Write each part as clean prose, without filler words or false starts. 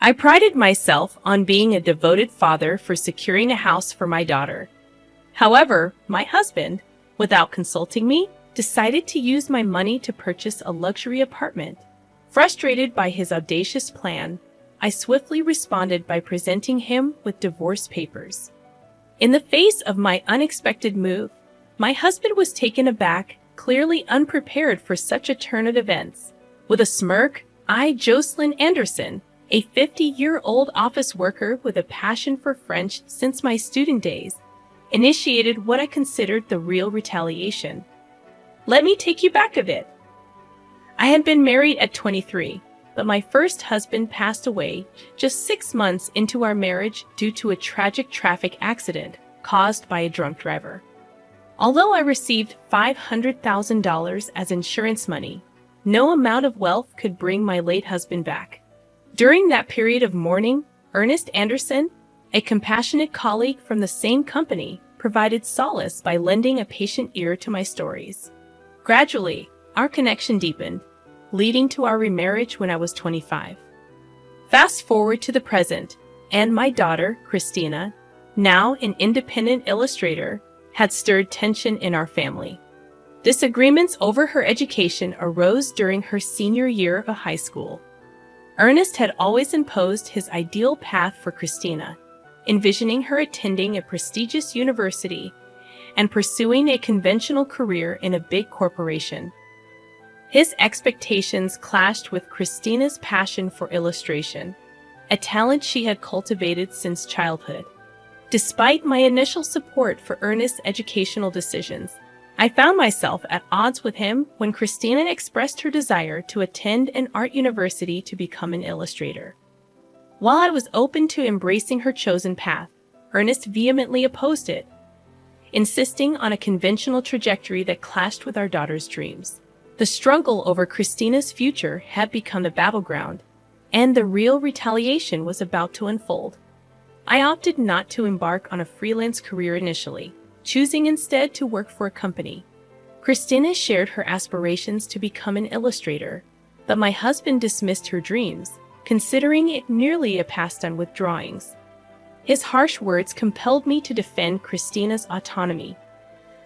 I prided myself on being a devoted father for securing a house for my daughter. However, my husband, without consulting me, decided to use my money to purchase a luxury apartment. Frustrated by his audacious plan, I swiftly responded by presenting him with divorce papers. In the face of my unexpected move, my husband was taken aback, clearly unprepared for such a turn of events. With a smirk, Jocelyn Anderson, a 50-year-old office worker with a passion for French since my student days, initiated what I considered the real retaliation. Let me take you back a bit. I had been married at 23, but my first husband passed away just 6 months into our marriage due to a tragic traffic accident caused by a drunk driver. Although I received $500,000 as insurance money, no amount of wealth could bring my late husband back. During that period of mourning, Ernest Anderson, a compassionate colleague from the same company, provided solace by lending a patient ear to my stories. Gradually, our connection deepened, leading to our remarriage when I was 25. Fast forward to the present, and my daughter, Christina, now an independent illustrator, had stirred tension in our family. Disagreements over her education arose during her senior year of high school. Ernest had always imposed his ideal path for Christina, envisioning her attending a prestigious university and pursuing a conventional career in a big corporation. His expectations clashed with Christina's passion for illustration, a talent she had cultivated since childhood. Despite my initial support for Ernest's educational decisions, I found myself at odds with him when Christina expressed her desire to attend an art university to become an illustrator. While I was open to embracing her chosen path, Ernest vehemently opposed it, insisting on a conventional trajectory that clashed with our daughter's dreams. The struggle over Christina's future had become a battleground, and the real retaliation was about to unfold. I opted not to embark on a freelance career initially, choosing instead to work for a company. Christina shared her aspirations to become an illustrator, but my husband dismissed her dreams, considering it merely a pastime with drawings. His harsh words compelled me to defend Christina's autonomy,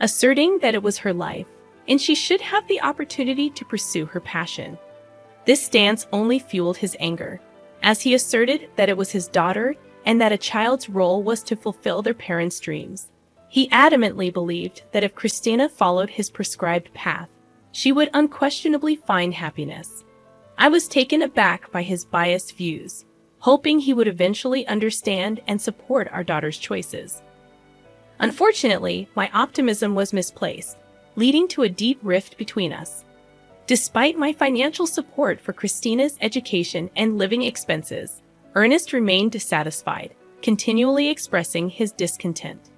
asserting that it was her life, and she should have the opportunity to pursue her passion. This stance only fueled his anger, as he asserted that it was his daughter and that a child's role was to fulfill their parents' dreams. He adamantly believed that if Christina followed his prescribed path, she would unquestionably find happiness. I was taken aback by his biased views, hoping he would eventually understand and support our daughter's choices. Unfortunately, my optimism was misplaced, leading to a deep rift between us. Despite my financial support for Christina's education and living expenses, Ernest remained dissatisfied, continually expressing his discontent.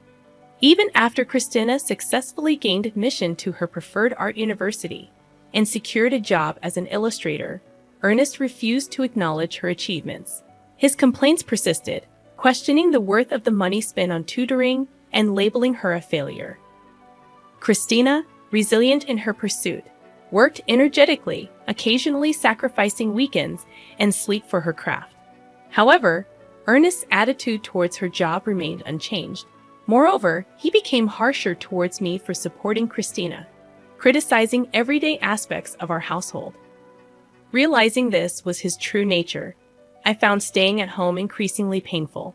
Even after Christina successfully gained admission to her preferred art university and secured a job as an illustrator, Ernest refused to acknowledge her achievements. His complaints persisted, questioning the worth of the money spent on tutoring and labeling her a failure. Christina, resilient in her pursuit, worked energetically, occasionally sacrificing weekends and sleep for her craft. However, Ernest's attitude towards her job remained unchanged. Moreover, he became harsher towards me for supporting Christina, criticizing everyday aspects of our household. Realizing this was his true nature, I found staying at home increasingly painful.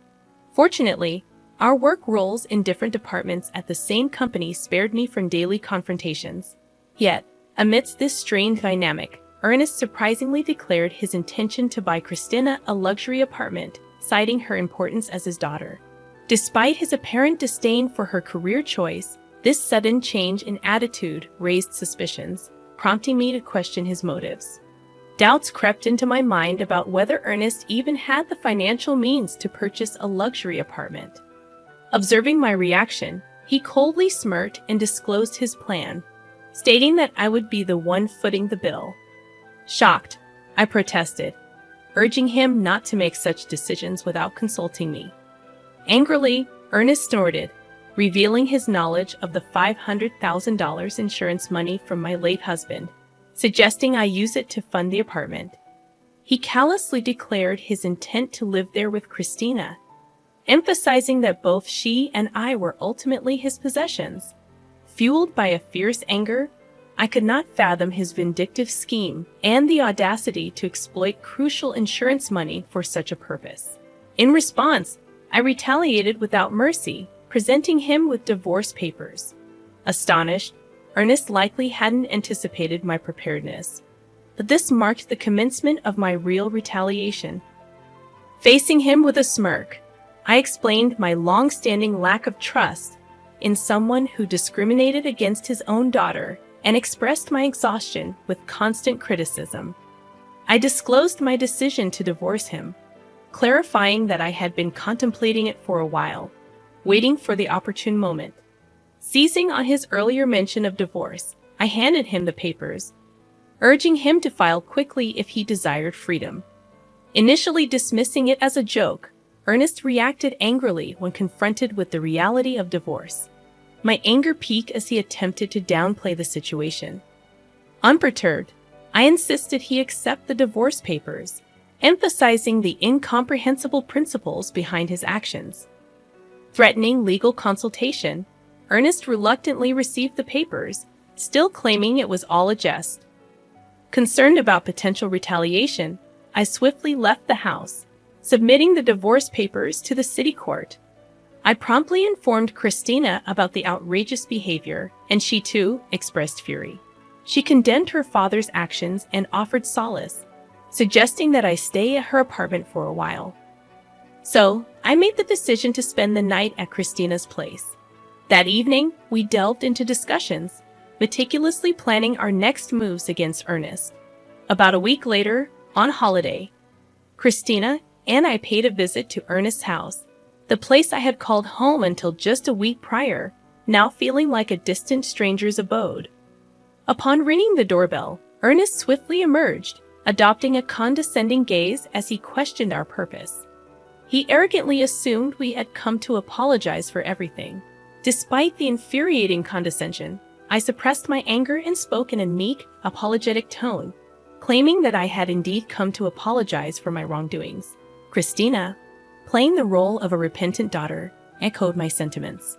Fortunately, our work roles in different departments at the same company spared me from daily confrontations. Yet, amidst this strained dynamic, Ernest surprisingly declared his intention to buy Christina a luxury apartment, citing her importance as his daughter. Despite his apparent disdain for her career choice, this sudden change in attitude raised suspicions, prompting me to question his motives. Doubts crept into my mind about whether Ernest even had the financial means to purchase a luxury apartment. Observing my reaction, he coldly smirked and disclosed his plan, stating that I would be the one footing the bill. Shocked, I protested, urging him not to make such decisions without consulting me. Angrily, Ernest snorted, revealing his knowledge of the $500,000 insurance money from my late husband, suggesting I use it to fund the apartment. he callously declared his intent to live there with Christina, emphasizing that both she and I were ultimately his possessions. Fueled by a fierce anger, I could not fathom his vindictive scheme and the audacity to exploit crucial insurance money for such a purpose. In response, I retaliated without mercy, presenting him with divorce papers. Astonished, Ernest likely hadn't anticipated my preparedness, but this marked the commencement of my real retaliation. Facing him with a smirk, I explained my long-standing lack of trust in someone who discriminated against his own daughter and expressed my exhaustion with constant criticism. I disclosed my decision to divorce him, clarifying that I had been contemplating it for a while, waiting for the opportune moment. Seizing on his earlier mention of divorce, I handed him the papers, urging him to file quickly if he desired freedom. Initially dismissing it as a joke, Ernest reacted angrily when confronted with the reality of divorce. My anger peaked as he attempted to downplay the situation. Unperturbed, I insisted he accept the divorce papers, emphasizing the incomprehensible principles behind his actions. Threatening legal consultation, Ernest reluctantly received the papers, still claiming it was all a jest. Concerned about potential retaliation, I swiftly left the house, submitting the divorce papers to the city court. I promptly informed Christina about the outrageous behavior, and she too expressed fury. She condemned her father's actions and offered solace, suggesting that I stay at her apartment for a while. So, I made the decision to spend the night at Christina's place. That evening, we delved into discussions, meticulously planning our next moves against Ernest. About a week later, on holiday, Christina and I paid a visit to Ernest's house, the place I had called home until just a week prior, now feeling like a distant stranger's abode. Upon ringing the doorbell, Ernest swiftly emerged, adopting a condescending gaze as he questioned our purpose. He arrogantly assumed we had come to apologize for everything. Despite the infuriating condescension, I suppressed my anger and spoke in a meek, apologetic tone, claiming that I had indeed come to apologize for my wrongdoings. Christina, playing the role of a repentant daughter, echoed my sentiments.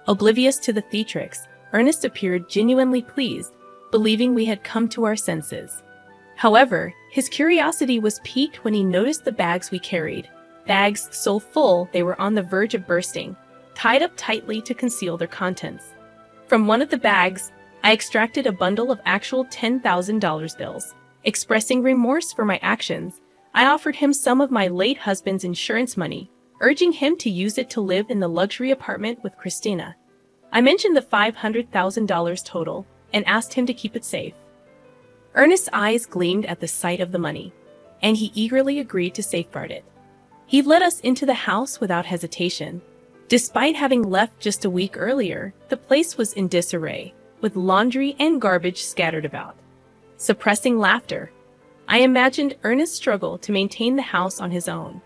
Oblivious to the theatrics, Ernest appeared genuinely pleased, believing we had come to our senses. However, his curiosity was piqued when he noticed the bags we carried, bags so full they were on the verge of bursting, tied up tightly to conceal their contents. From one of the bags, I extracted a bundle of actual $10,000 bills. Expressing remorse for my actions, I offered him some of my late husband's insurance money, urging him to use it to live in the luxury apartment with Christina. I mentioned the $500,000 total and asked him to keep it safe. Ernest's eyes gleamed at the sight of the money, and he eagerly agreed to safeguard it. He led us into the house without hesitation. Despite having left just a week earlier, the place was in disarray, with laundry and garbage scattered about. Suppressing laughter, I imagined Ernest's struggle to maintain the house on his own.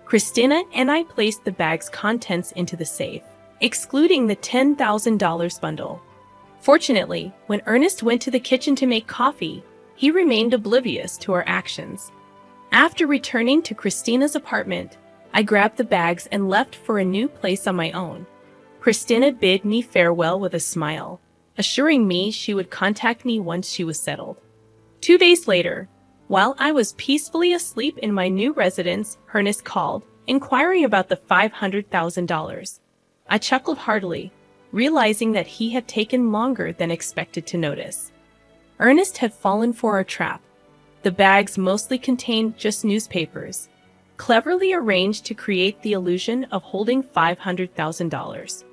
Christina and I placed the bag's contents into the safe, excluding the $10,000 bundle. Fortunately, when Ernest went to the kitchen to make coffee, he remained oblivious to our actions. After returning to Christina's apartment, I grabbed the bags and left for a new place on my own. Christina bid me farewell with a smile, assuring me she would contact me once she was settled. 2 days later, while I was peacefully asleep in my new residence, Ernest called, inquiring about the $500,000. I chuckled heartily, realizing that he had taken longer than expected to notice. Ernest had fallen for our trap. The bags mostly contained just newspapers, cleverly arranged to create the illusion of holding $500,000.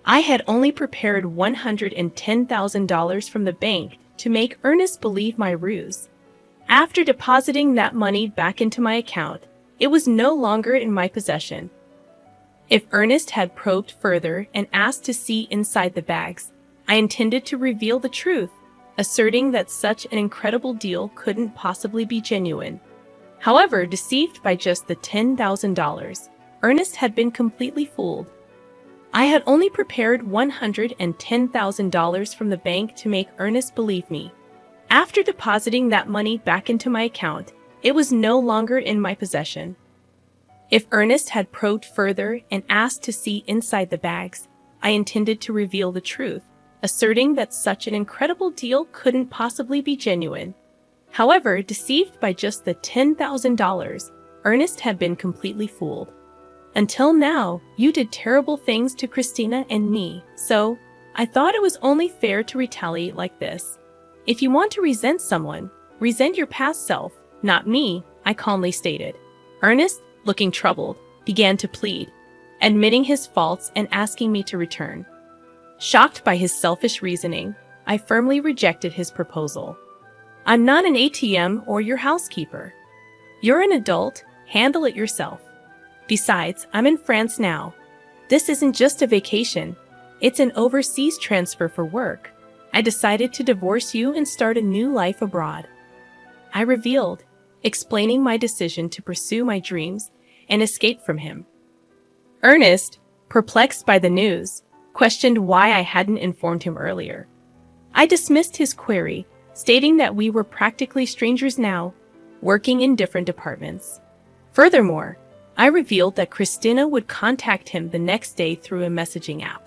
I had only prepared $110,000 from the bank to make Ernest believe my ruse. After depositing that money back into my account, it was no longer in my possession. If Ernest had probed further and asked to see inside the bags, I intended to reveal the truth, asserting that such an incredible deal couldn't possibly be genuine. However, deceived by just the $10,000, Ernest had been completely fooled. I had only prepared $110,000 from the bank to make Ernest believe me. After depositing that money back into my account, It was no longer in my possession. If Ernest had probed further and asked to see inside the bags, I intended to reveal the truth, asserting that such an incredible deal couldn't possibly be genuine. However, deceived by just the $10,000, Ernest had been completely fooled. Until now, you did terrible things to Christina and me, so I thought it was only fair to retaliate like this. If you want to resent someone, resent your past self, not me, I calmly stated. Ernest, looking troubled, began to plead, admitting his faults and asking me to return. Shocked by his selfish reasoning, I firmly rejected his proposal. I'm not an ATM or your housekeeper. You're an adult, handle it yourself. Besides, I'm in France now. This isn't just a vacation, it's an overseas transfer for work. I decided to divorce you and start a new life abroad. I revealed, explaining my decision to pursue my dreams and escape from him. Ernest, perplexed by the news, questioned why I hadn't informed him earlier. I dismissed his query, stating that we were practically strangers now, working in different departments. Furthermore, I revealed that Christina would contact him the next day through a messaging app.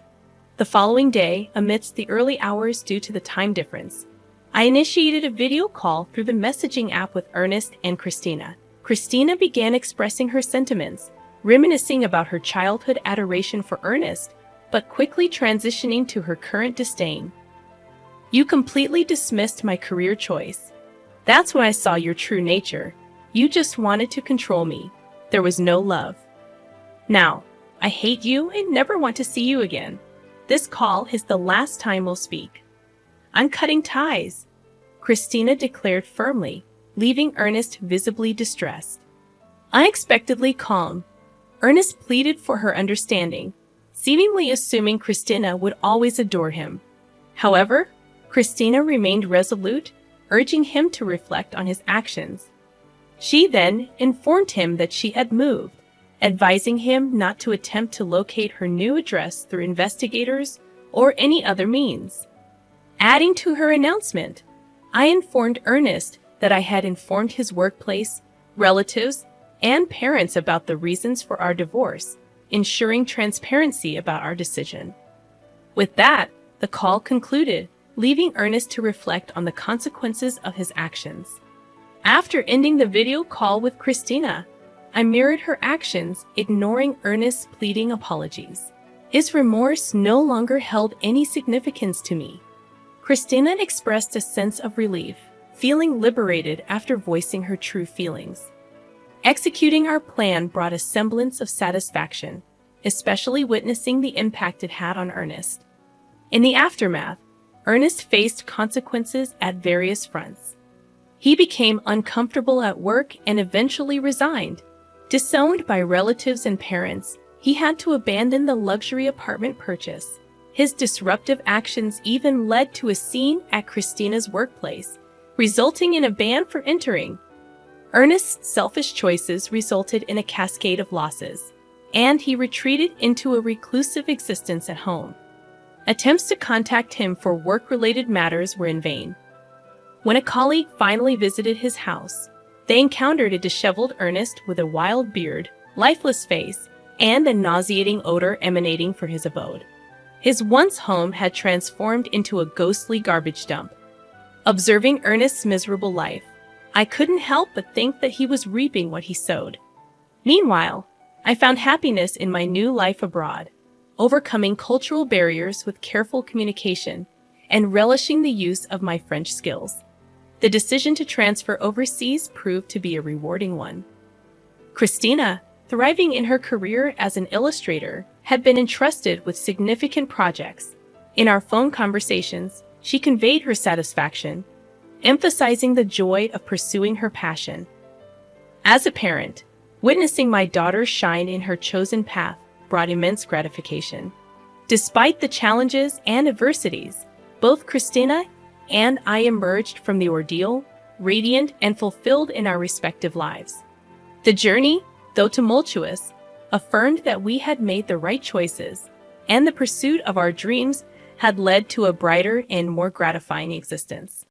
The following day, amidst the early hours due to the time difference, I initiated a video call through the messaging app with Ernest and Christina. Christina began expressing her sentiments, reminiscing about her childhood adoration for Ernest, but quickly transitioning to her current disdain. You completely dismissed my career choice. That's when I saw your true nature. You just wanted to control me. There was no love. Now, I hate you and never want to see you again. This call is the last time we'll speak. I'm cutting ties, Christina declared firmly, leaving Ernest visibly distressed. Unexpectedly calm, Ernest pleaded for her understanding, seemingly assuming Christina would always adore him. However, Christina remained resolute, urging him to reflect on his actions. She then informed him that she had moved, advising him not to attempt to locate her new address through investigators or any other means. Adding to her announcement, I informed Ernest that I had informed his workplace, relatives, and parents about the reasons for our divorce, ensuring transparency about our decision. With that, the call concluded, leaving Ernest to reflect on the consequences of his actions. After ending the video call with Christina, I mirrored her actions, ignoring Ernest's pleading apologies. His remorse no longer held any significance to me. Christina expressed a sense of relief, feeling liberated after voicing her true feelings. Executing our plan brought a semblance of satisfaction, especially witnessing the impact it had on Ernest. In the aftermath, Ernest faced consequences at various fronts. He became uncomfortable at work and eventually resigned. Disowned by relatives and parents, he had to abandon the luxury apartment purchase. His disruptive actions even led to a scene at Christina's workplace, resulting in a ban for entering. Ernest's selfish choices resulted in a cascade of losses, and he retreated into a reclusive existence at home. Attempts to contact him for work-related matters were in vain. When a colleague finally visited his house, they encountered a disheveled Ernest with a wild beard, lifeless face, and a nauseating odor emanating from his abode. His once home had transformed into a ghostly garbage dump. Observing Ernest's miserable life, I couldn't help but think that he was reaping what he sowed. Meanwhile, I found happiness in my new life abroad, overcoming cultural barriers with careful communication and relishing the use of my French skills. The decision to transfer overseas proved to be a rewarding one. Christina, thriving in her career as an illustrator, had been entrusted with significant projects. In our phone conversations, she conveyed her satisfaction, emphasizing the joy of pursuing her passion. As a parent, witnessing my daughter shine in her chosen path brought immense gratification. Despite the challenges and adversities, both Christina and I emerged from the ordeal, radiant and fulfilled in our respective lives. The journey, though tumultuous, affirmed that we had made the right choices, and the pursuit of our dreams had led to a brighter and more gratifying existence.